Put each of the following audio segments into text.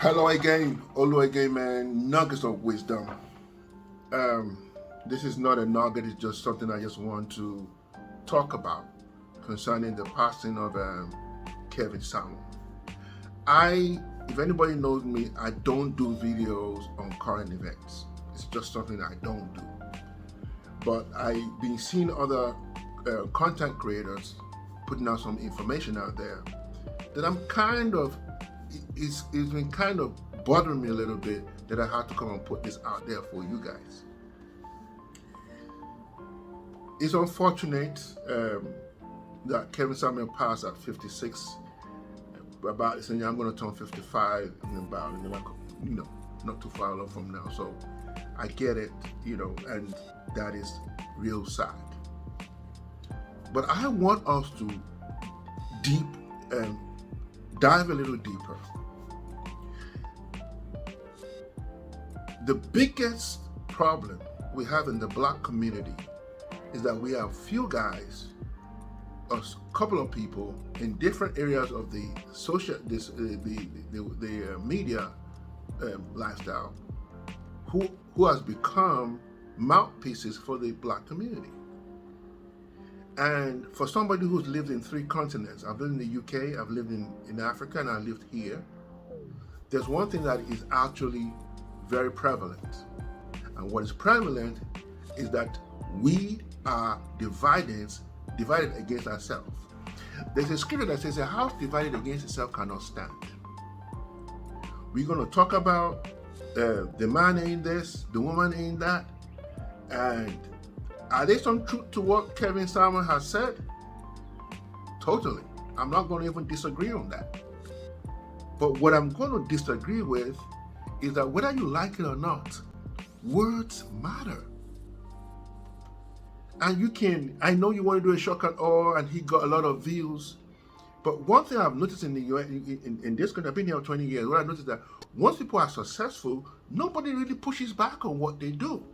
Hello again, Olu again, man. Nuggets of wisdom. This is not a nugget; it's just something I just want to talk about concerning the passing of Kevin Samuel. If anybody knows me, I don't do videos on current events. It's just something I don't do. But I've been seeing other content creators putting out some information out there that it's been kind of bothering me a little bit that I had to come and put this out there for you guys. It's unfortunate that Kevin Samuel passed at 56. About saying I'm going to turn 55 not too far along from now. So I get it, and that is real sad. But I want us to dive a little deeper. The biggest problem we have in the black community is that we have few guys, a couple of people in different areas of the media lifestyle who has become mouthpieces for the black community. And for somebody who's lived in 3 continents, I've lived in the UK, I've lived in Africa, and I lived here, there's one thing that is actually very prevalent. And what is prevalent is that we are divided against ourselves. There's a scripture that says a house divided against itself cannot stand. We're going to talk about the man ain't this, the woman ain't that, and are there some truth to what Kevin Samuel has said? Totally. I'm not going to even disagree on that. But what I'm going to disagree with is that whether you like it or not, words matter. And I know you want to do a shortcut and he got a lot of views. But one thing I've noticed in the US, in this country, I've been here 20 years, what I noticed that once people are successful, nobody really pushes back on what they do.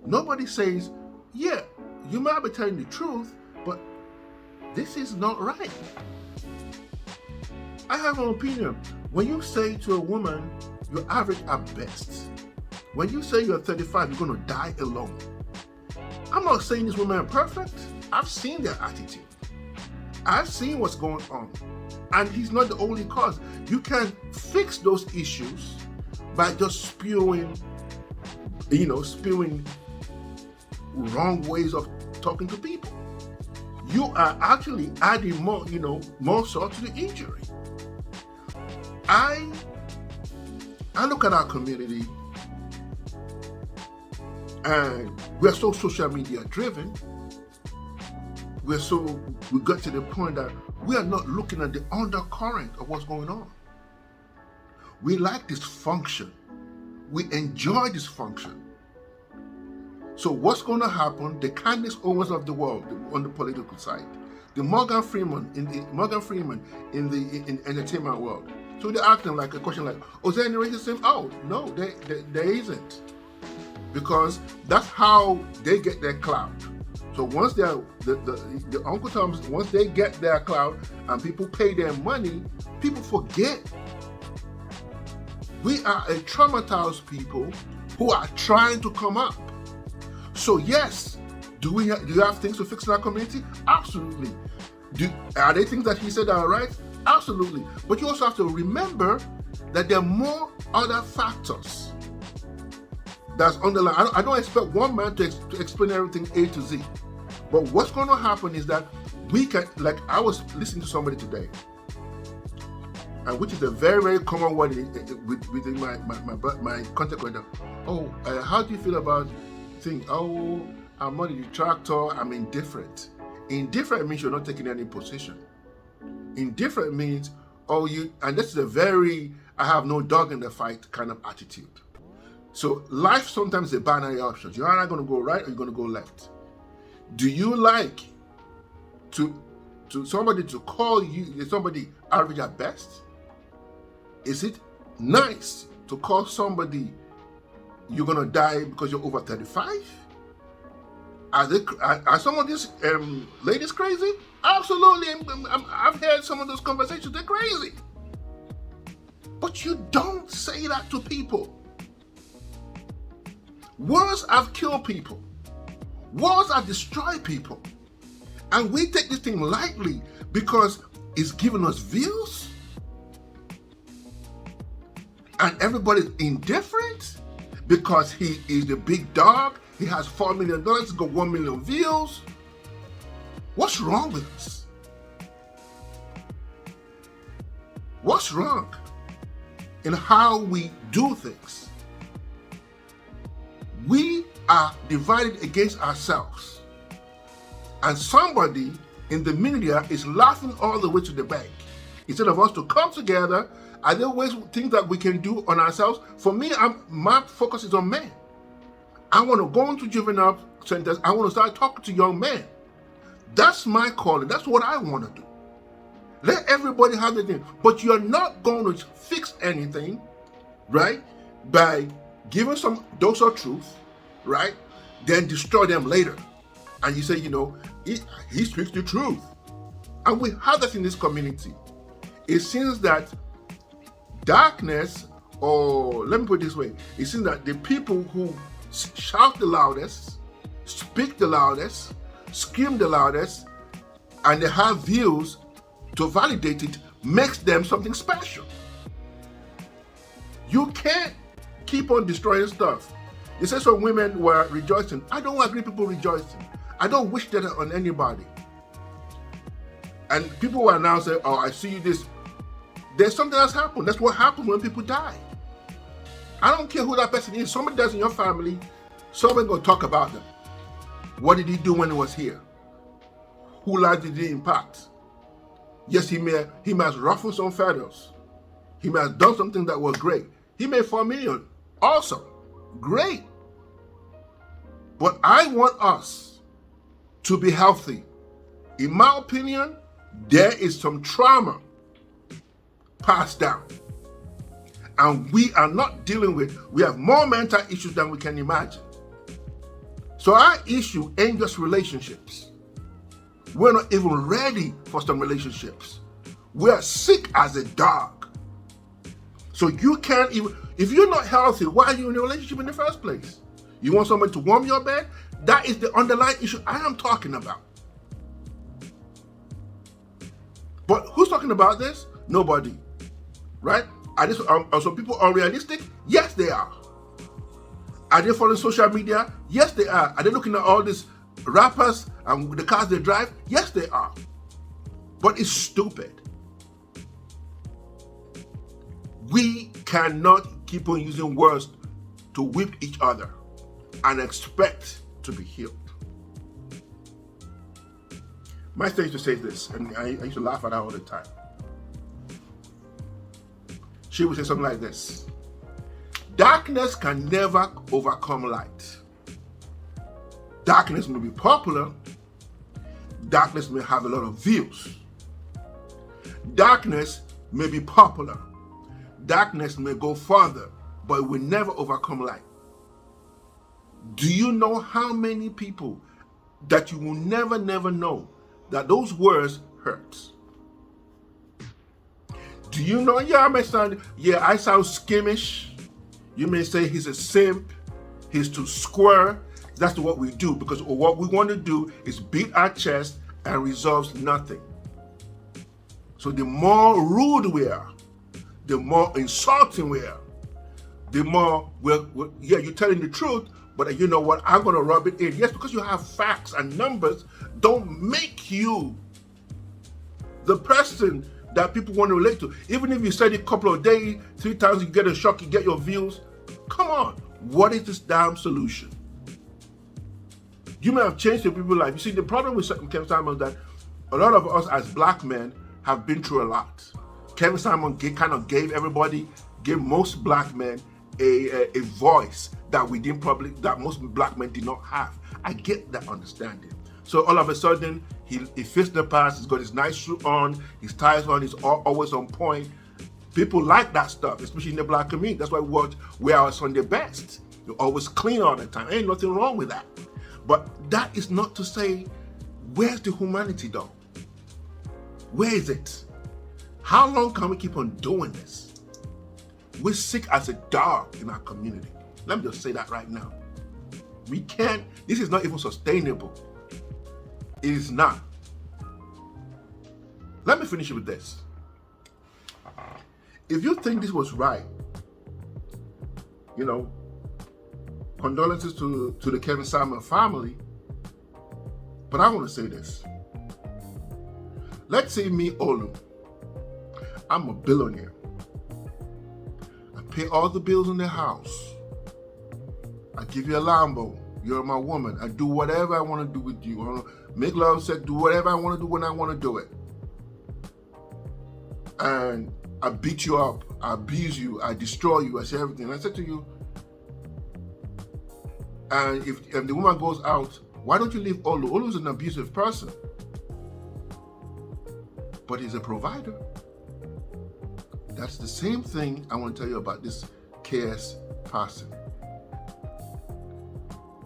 Nobody says, yeah, you might be telling the truth, but this is not right. I have an opinion. When you say to a woman, you're average at best. When you say you're 35, you're going to die alone. I'm not saying this woman is perfect. I've seen their attitude. I've seen what's going on. And he's not the only cause. You can fix those issues by just spewing wrong ways of talking to people. You are actually adding more salt to the injury. I look at our community and we're so social media driven. We got to the point that we are not looking at the undercurrent of what's going on. We like dysfunction. We enjoy dysfunction. So what's going to happen? The Candace Owens of the world on the political side, the Morgan Freeman in the entertainment world. So they ask them like a question like, "Oh, is there any racism?" Oh, no, there isn't, because that's how they get their clout. So once the Uncle Toms, once they get their clout and people pay their money, people forget. We are a traumatized people who are trying to come up. So yes, do you have things to fix in our community? Absolutely. Are there things that he said are right? Absolutely. But you also have to remember that there are more other factors that's underlying. I don't expect one man to explain everything A to Z. But what's going to happen is that we can, like I was listening to somebody today, and which is a very, very common word within my content creator. Oh, how do you feel about things? Oh, I'm not a detractor, I'm indifferent. Indifferent means you're not taking any position. Indifferent means, and this is a very, I have no dog in the fight kind of attitude. So life sometimes is a binary option. You're either going to go right or you're going to go left. Do you like to somebody to call you somebody average at best? Is it nice to call somebody you're going to die because you're over 35? Are some of these ladies crazy? Absolutely. I've heard some of those conversations. They're crazy. But you don't say that to people. Wars have killed people. Wars have destroyed people. And we take this thing lightly because it's giving us views. And everybody's indifferent because he is the big dog. He has $4 million, he's got 1 million views. What's wrong with us? What's wrong in how we do things? We are divided against ourselves. And somebody in the media is laughing all the way to the bank. Instead of us to come together, are there ways, things that we can do on ourselves? For me, my focus is on men. I want to go into juvenile centers. I want to start talking to young men. That's my calling. That's what I want to do. Let everybody have their thing. But you're not going to fix anything, right, by giving some dose of truth, right, then destroy them later. And you say, you know, he speaks the truth. And we have that in this community. It seems that darkness, or let me put it this way, it seems that the people who shout the loudest, speak the loudest, scream the loudest, and they have views to validate it, makes them something special. You can't keep on destroying stuff. You say some women were rejoicing. I don't agree people rejoicing. I don't wish that on anybody. And people will now say, oh, I see this. There's something that's happened. That's what happens when people die. I don't care who that person is. Somebody dies in your family, someone gonna talk about them. What did he do when he was here? Who lives did he impact? Yes, he may have ruffled some feathers. He may have done something that was great. He made 4 million. Awesome. Great. But I want us to be healthy. In my opinion, there is some trauma passed down. And we are not dealing with, we have more mental issues than we can imagine. So our issue ain't just relationships. We're not even ready for some relationships. We're sick as a dog. So you can't even, if you're not healthy, why are you in a relationship in the first place? You want someone to warm your bed? That is the underlying issue I am talking about. But who's talking about this? Nobody, right? Are some people unrealistic? Yes, they are. Are they following social media? Yes, they are. Are they looking at all these rappers and the cars they drive? Yes, they are. But it's stupid. We cannot keep on using words to whip each other and expect to be healed. My sister used to say this, and I used to laugh at her all the time. She would say something like this: darkness can never overcome light. Darkness may be popular. Darkness may have a lot of views. Darkness may be popular. Darkness may go further, but it will never overcome light. Do you know how many people that you will never know that those words hurt? Do you know, I sound skimmish. You may say he's a simp, he's too square. That's what we do, because what we want to do is beat our chest and resolves nothing. So the more rude we are, the more insulting we are, the more you're telling the truth, but you know what, I'm going to rub it in. Yes, because you have facts and numbers don't make you the person that people want to relate to. Even if you said it a couple of days, 3 times, you get a shock, you get your views. Come on, what is this damn solution? You may have changed your people's life. You see, the problem with Kevin Simon is that a lot of us as black men have been through a lot. Kevin Simon gave most black men a voice that that most black men did not have. I get that understanding. So all of a sudden, he fits the past, he's got his nice suit on, his ties on, he's always on point. People like that stuff, especially in the black community. That's why we wear our Sunday best. You're always clean all the time. Ain't nothing wrong with that. But that is not to say, where's the humanity though? Where is it? How long can we keep on doing this? We're sick as a dog in our community. Let me just say that right now. We can't, this is not even sustainable. It is not. Let me finish with this. If you think this was right, condolences to the Kevin Samuel family, but I want to say this. Let's say me, Olu, I'm a billionaire. I pay all the bills in the house. I give you a Lambo. You're my woman. I do whatever I want to do with you. I want to make love, sex, do whatever I want to do when I want to do it. And I beat you up. I abuse you. I destroy you. I say everything. And I said to you, and if the woman goes out, why don't you leave Olu? Olu's an abusive person. But he's a provider. That's the same thing I want to tell you about this KS person.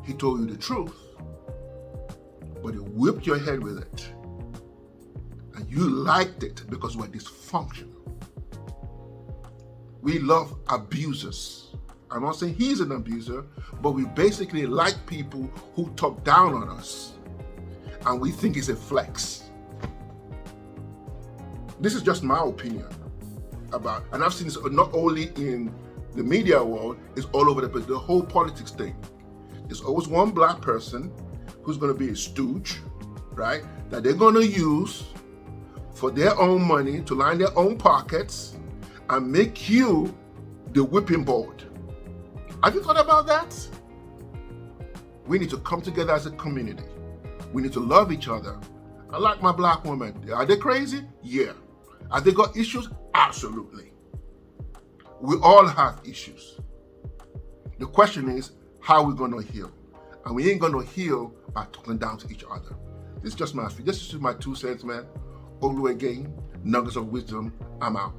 He told you the truth, but he whipped your head with it. And you liked it because we're dysfunctional. We love abusers. I'm not saying he's an abuser, but we basically like people who talk down on us. And we think it's a flex. This is just my opinion about, and I've seen this not only in the media world, it's all over the whole politics thing. There's always one black person who's going to be a stooge, right? That they're going to use for their own money to line their own pockets and make you the whipping board. Have you thought about that? We need to come together as a community. We need to love each other. I like my black women. Are they crazy? Yeah. Have they got issues? Absolutely. We all have issues. The question is, how are we going to heal? And we ain't going to heal by talking down to each other. This is just my 2 cents, man. Olu again, nuggets of wisdom. I'm out.